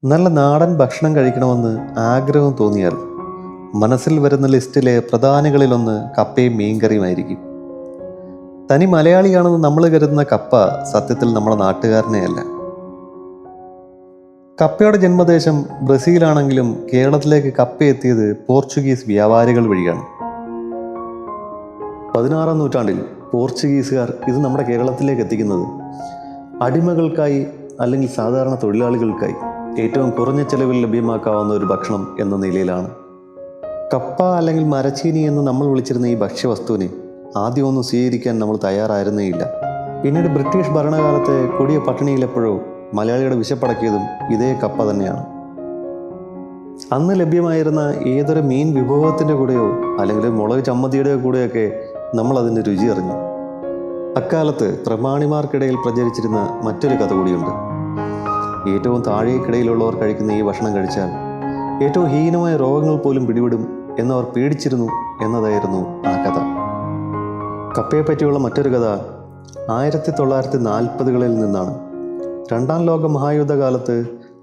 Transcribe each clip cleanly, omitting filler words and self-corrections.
നല്ല നാടൻ ഭക്ഷണം കഴിക്കണമെന്ന് ആഗ്രഹം തോന്നിയാൽ മനസ്സിൽ വരുന്ന ലിസ്റ്റിലെ പ്രധാനികളിലൊന്ന് കപ്പയും മീൻകറിയുമായിരിക്കും. തനി മലയാളിയാണെന്ന് നമ്മൾ കരുതുന്ന കപ്പ സത്യത്തിൽ നമ്മുടെ നാട്ടുകാരനെയല്ല. കപ്പയുടെ ജന്മദേശം ബ്രസീലാണെങ്കിലും കേരളത്തിലേക്ക് കപ്പ എത്തിയത് പോർച്ചുഗീസ് വ്യാപാരികൾ വഴിയാണ്. 16-ാം നൂറ്റാണ്ടിൽ പോർച്ചുഗീസുകാർ ഇത് നമ്മുടെ കേരളത്തിലേക്ക് എത്തിക്കുന്നത് അടിമകൾക്കായി അല്ലെങ്കിൽ സാധാരണ തൊഴിലാളികൾക്കായി ഏറ്റവും കുറഞ്ഞ ചെലവിൽ ലഭ്യമാക്കാവുന്ന ഒരു ഭക്ഷണം എന്ന നിലയിലാണ്. കപ്പ അല്ലെങ്കിൽ മരച്ചീനി എന്ന് നമ്മൾ വിളിച്ചിരുന്ന ഈ ഭക്ഷ്യവസ്തുവിനെ ആദ്യമൊന്നും സ്വീകരിക്കാൻ നമ്മൾ തയ്യാറായിരുന്നേയില്ല. പിന്നീട് ബ്രിട്ടീഷ് ഭരണകാലത്തെ കൊടിയ പട്ടിണിയിലെപ്പോഴോ മലയാളിയുടെ വിശപ്പടക്കിയതും ഇതേ കപ്പ തന്നെയാണ്. അന്ന് ലഭ്യമായിരുന്ന ഏതൊരു മീൻ വിഭവത്തിൻ്റെ കൂടെയോ അല്ലെങ്കിൽ മുളക് ചമ്മന്തിയുടെ കൂടെയൊക്കെ നമ്മൾ അതിൻ്റെ രുചി അറിഞ്ഞു. അക്കാലത്ത് പ്രമാണിമാർക്കിടയിൽ പ്രചരിച്ചിരുന്ന മറ്റൊരു കഥ കൂടിയുണ്ട്. ഏറ്റവും താഴേക്കിടയിലുള്ളവർ കഴിക്കുന്ന ഈ ഭക്ഷണം കഴിച്ചാൽ ഏറ്റവും ഹീനമായ രോഗങ്ങൾ പോലും പിടിപെടും എന്നവർ പേടിച്ചിരുന്നു എന്നതായിരുന്നു ആ കഥ. കപ്പയെ പറ്റിയുള്ള മറ്റൊരു കഥ 1940-കളിൽ നിന്നാണ്. രണ്ടാം ലോക മഹായുദ്ധകാലത്ത്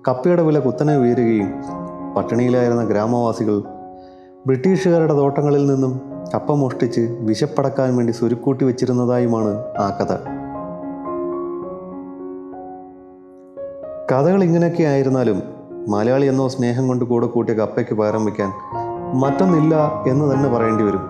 കപ്പയുടെ വില കുത്തനെ ഉയരുകയും പട്ടിണിയിലായിരുന്ന ഗ്രാമവാസികൾ ബ്രിട്ടീഷുകാരുടെ തോട്ടങ്ങളിൽ നിന്നും കപ്പ മോഷ്ടിച്ച് വിശപ്പടക്കാൻ വേണ്ടി സ്വരുക്കൂട്ടി വെച്ചിരുന്നതായുമാണ് ആ കഥ. കഥകൾ ഇങ്ങനെയൊക്കെ ആയിരുന്നാലും മലയാളി എന്നോ സ്നേഹം കൊണ്ട് കൂടെ കൂട്ടിയ കപ്പയ്ക്ക് പകരം വയ്ക്കാൻ മറ്റൊന്നില്ല എന്ന് തന്നെ പറയേണ്ടി വരും.